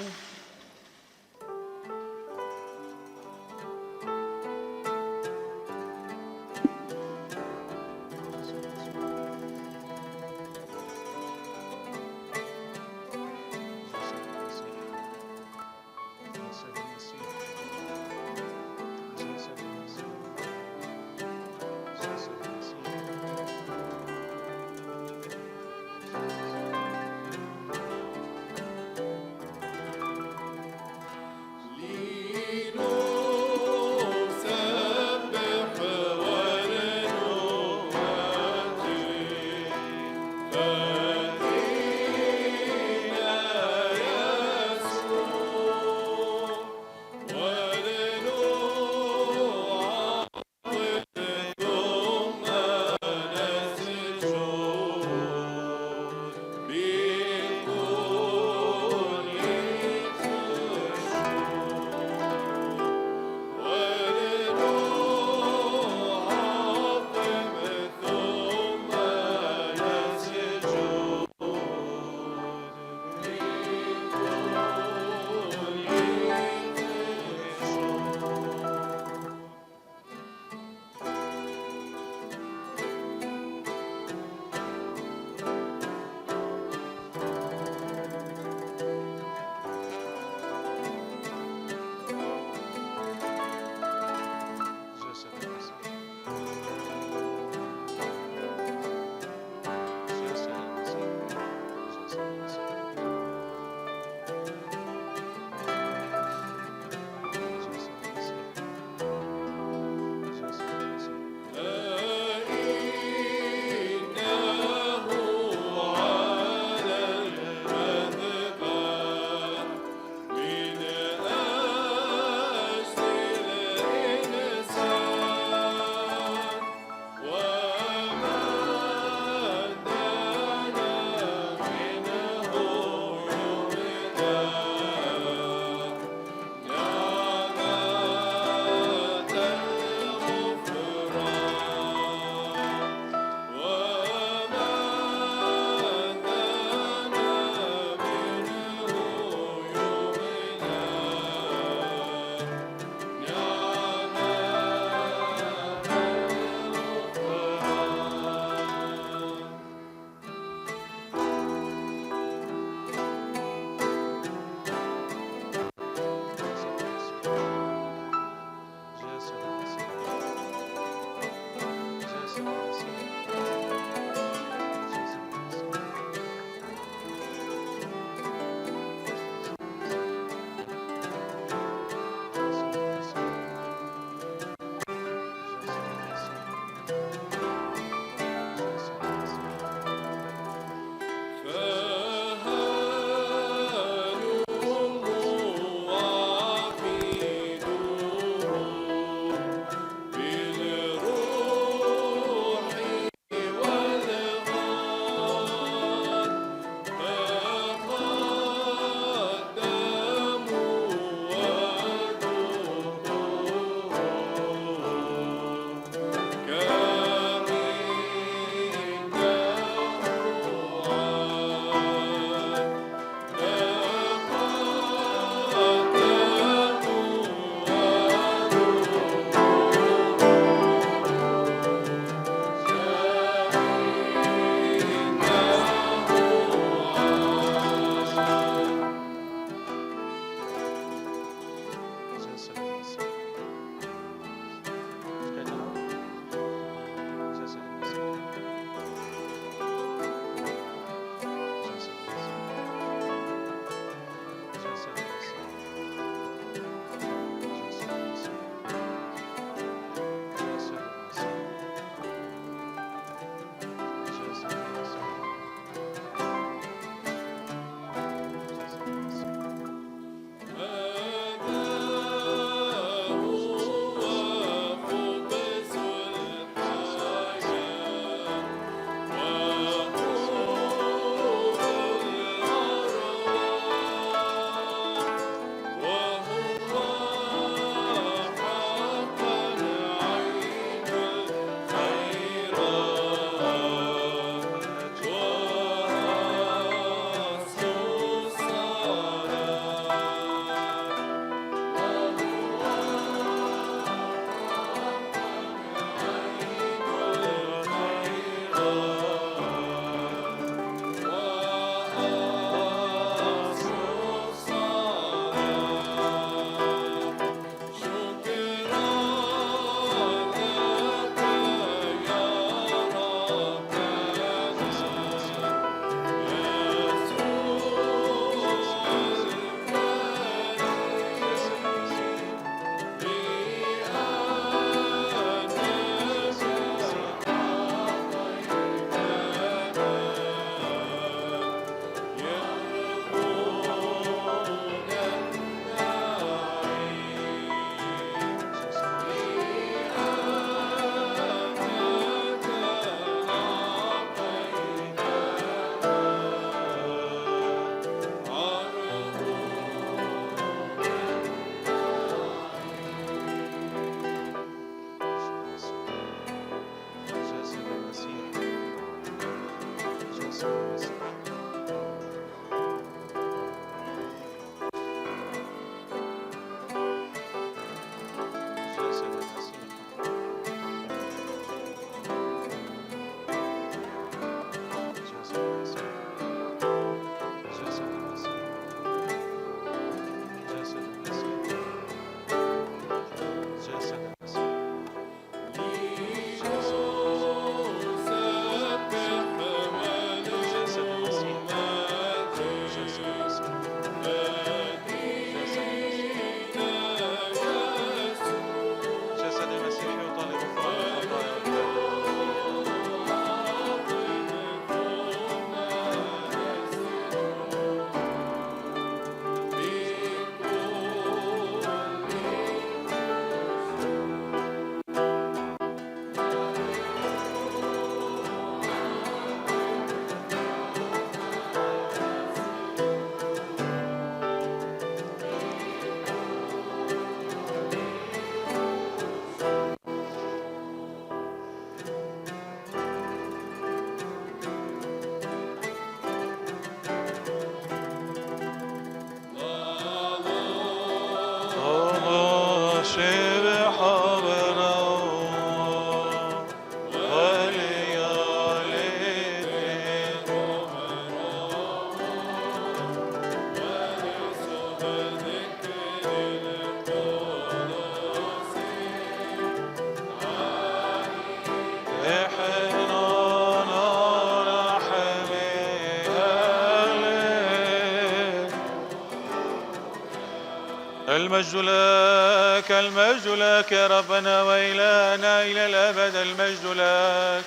المجد لك يا ربنا وإلهنا إلى الأبد. المجد لك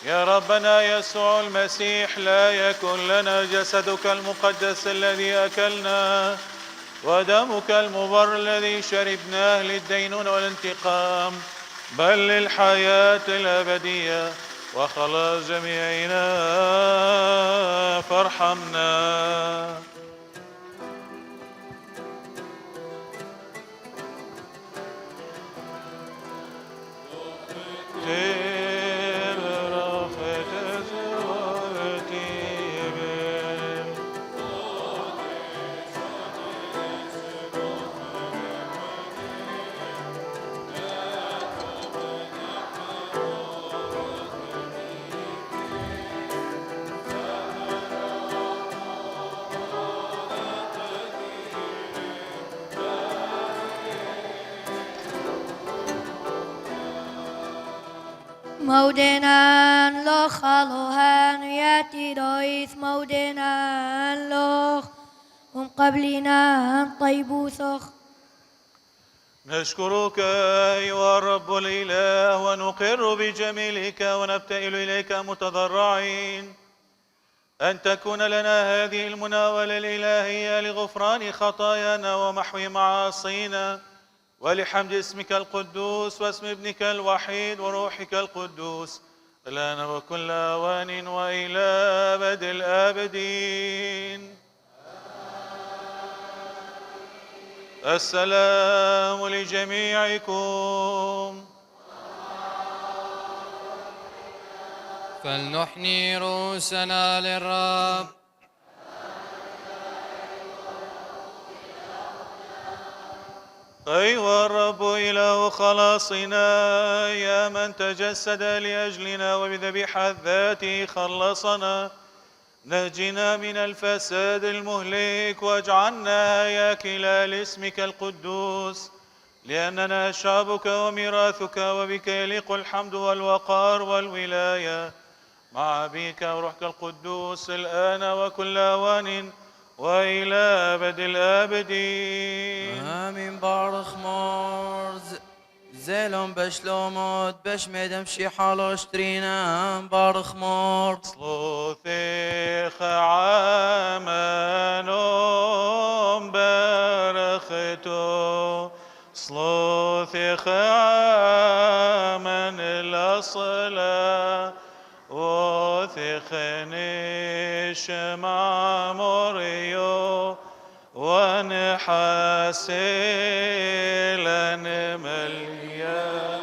يا ربنا يسوع المسيح. لا يكن لنا جسدك المقدس الذي أكلناه ودمك المبر الذي شربناه للدينون والانتقام، بل للحياة الأبدية وخلاص جميعنا، فارحمنا. مودنا لخ الله ياتي رئيس مودنا لخ هم قبلنا طيبوثخ. نشكرك أيها الرب الإله ونقر بجميلك ونبتهل إليك متضرعين أن تكون لنا هذه المناولة الإلهية لغفران خطايانا ومحو معاصينا ولحمد اسمك القدوس واسم ابنك الوحيد وروحك القدوس الآن وكل آوان وإلى أبد الآبدين. السلام لجميعكم. فلنحني رؤوسنا للرب. أيها الرب إله خلاصنا يا من تجسد لأجلنا وبذبيحة ذاته خلصنا، نجنا من الفساد المهلك واجعلنا هياكلا لاسمك القدوس، لأننا شعبك وميراثك وبك يليق الحمد والوقار والولاية مع أبيك وروحك القدوس الآن وكل أوان وإلى أبد الآبدين. آمين. بارخ مورز زيلون بشلوموت بشميدم شي حالوش ترينا بارخ مورز صوثيخ عامنهم برختو صلوثيخ عامن الأصلا وثخنش مع مريو ونحاسلا مليان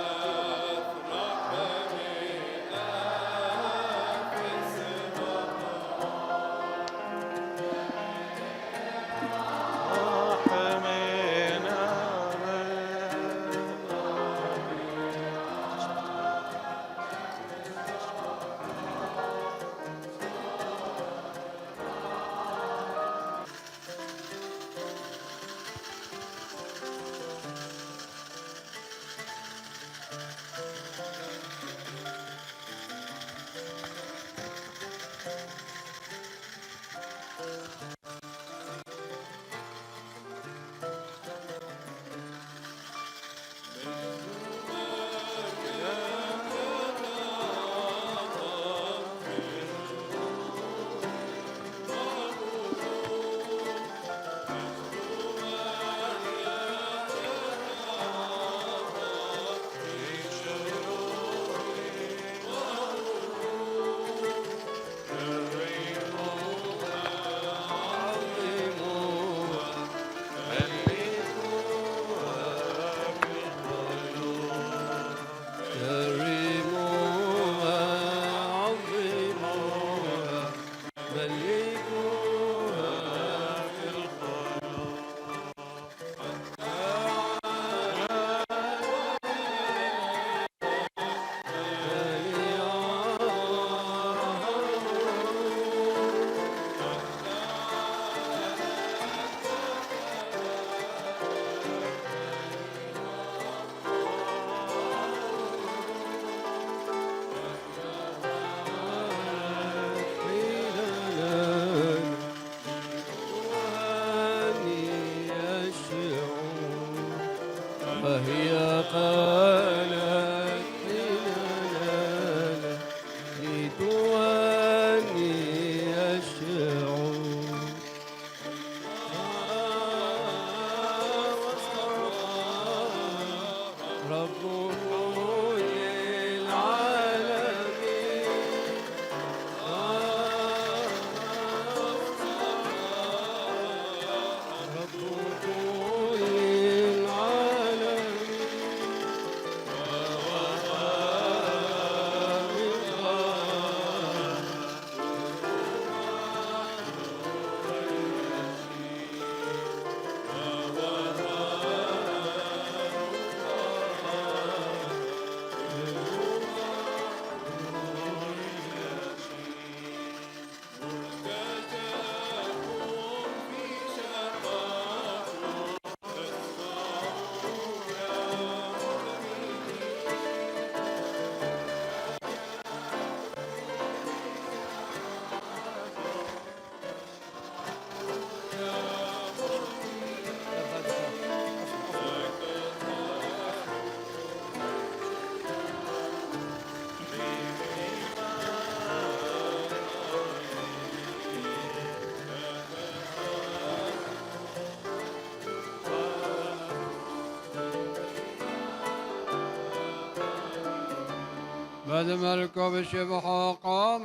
قد ملكه بشبحه قام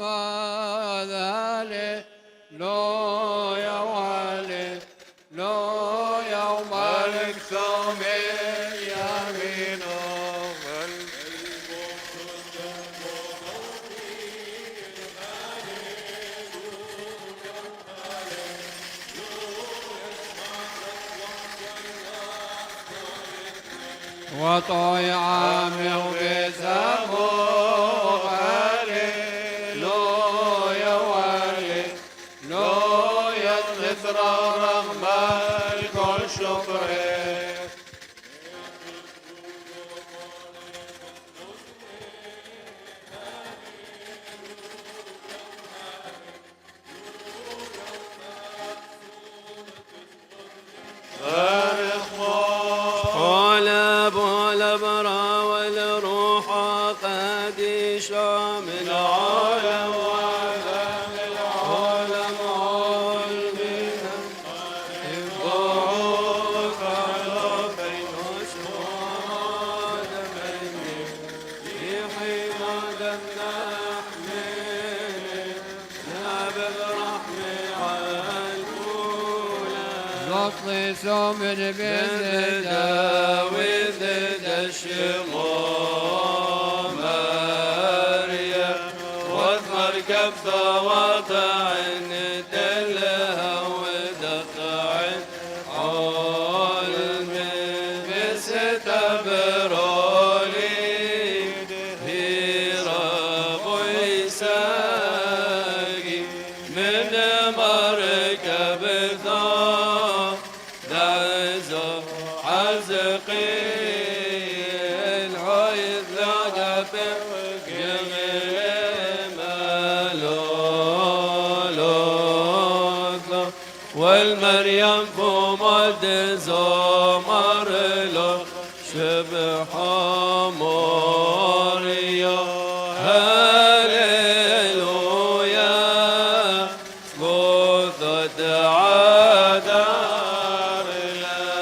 ذلك لو يا والي لو يا ملك ثوم يمينه وطيعامه بسموه هللويا وهللويا النصر رغم الكل شكره من عالم وعالم العالم عالمنا يبقوك على بين أسواد مني في حين دمنا حميني ناب برحمي عالكولا نطلي سومن بزدا وزد الشموم كفة وطعن دلها ودقعن علم بستبرولي هرب ويساقي من مركب ثار دعزة حزقي العيد لقب والمريم فمد زمر له شبح موريا هللويا سقوطت عدار لك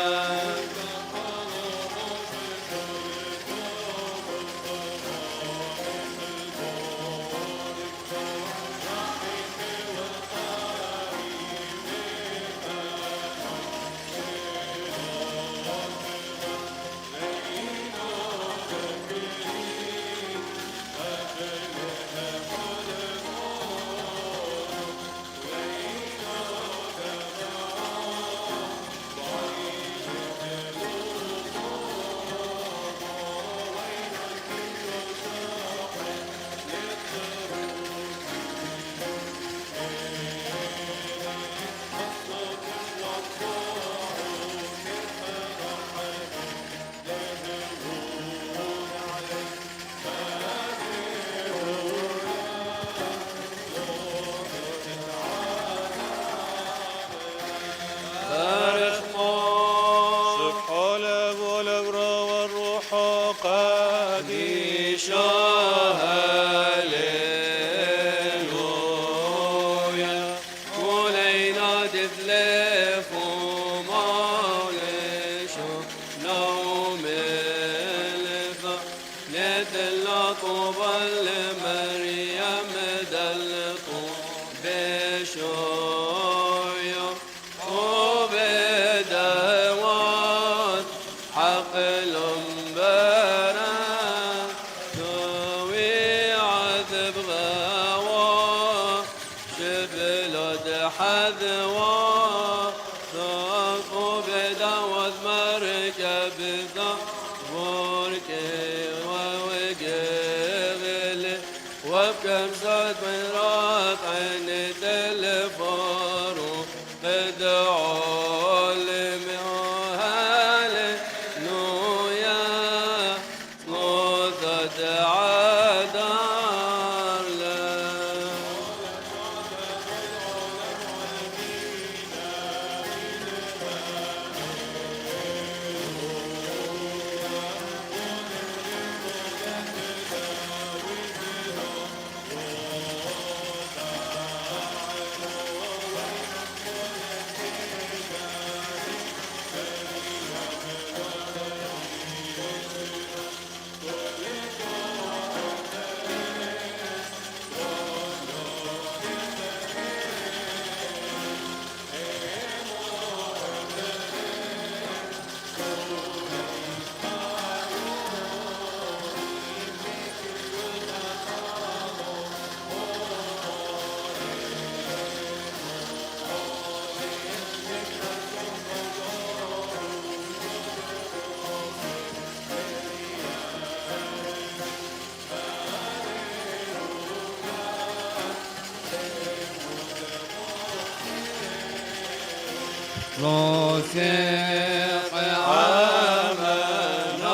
رفيق عملهم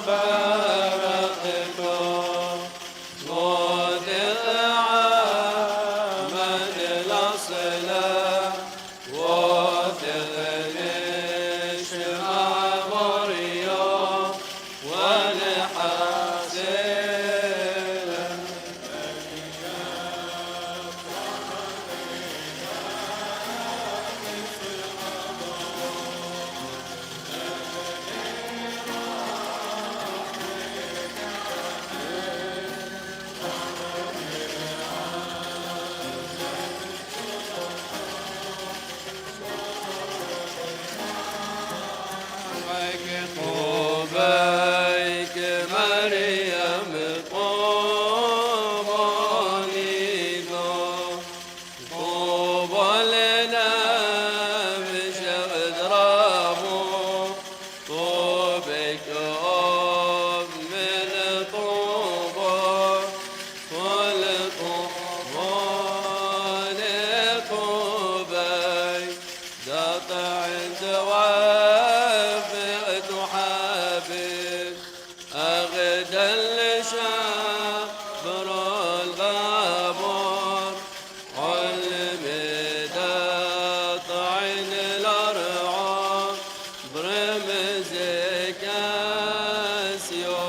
برقكم صدق عمل الأصلة وثق نشمع مريم ونحسن طوبيك مريم طوبى طوبى لنا بشغل رابو طوبك من طوبى كل طوبى لطوبي قطع دوافع تحابب أغدى الشابر الغابر علم طعن الأرعى برمز كاسيون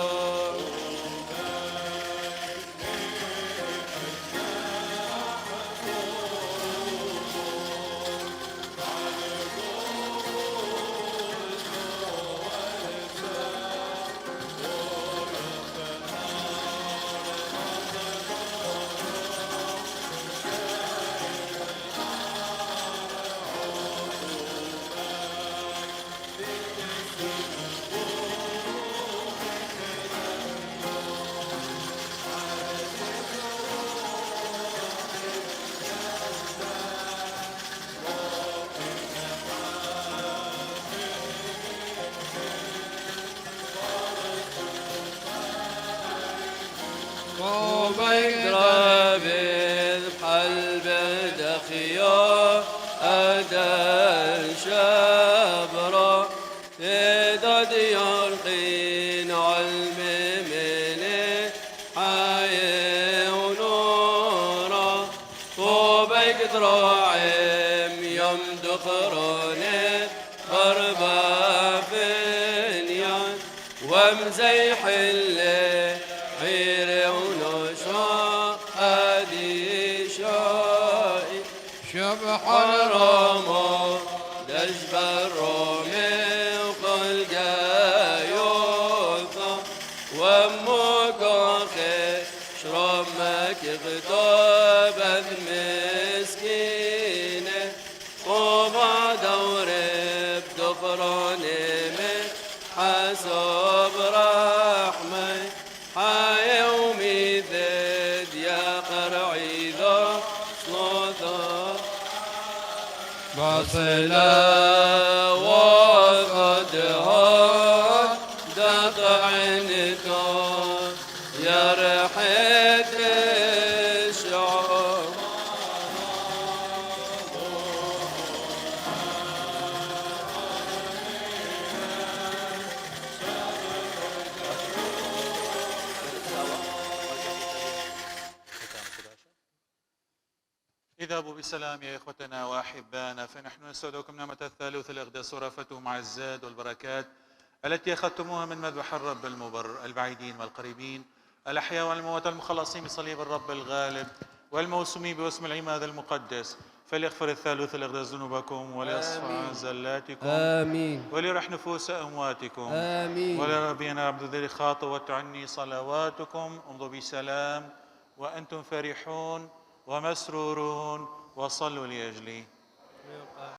طوبيك رابذ بحلب دخيا أدى شبرا إذا يلقين علم من حي ونورا طوبيك دراعم يمدخرون غربا فنيان ومزيح الليل حير ونشا أدي شائي شبح الرمى دجب الرومي وقل جايوثا وامك أخي شرمك غطاب مسكينة طوبى دوري بدفراني من حسب رحمي حيومي ذد يا قرعي ذا صوتا بصلا وقد هاد دطعنتا يا ريحة الشعور اذهبوا بسلام يا إخوتنا وأحبانا، فنحن نستودعكم نعمة الثالوث الأقدس ورأفته مع الزاد والبركات التي أخذتموها من مذبح الرب المبر، البعيدين والقريبين، الأحياء والأموات، المخلصين بصليب الرب الغالب والموسومين باسم العماد المقدس، فليغفر الثالوث الأقدس ذنوبكم وليصفى عن زلاتكم آمين وليرح نفوس أمواتكم آمين ولربنا عبد ذي خاطئ وتعني صلواتكم. امضوا بسلام وأنتم فرحون ومسرورون وصلوا لأجلي.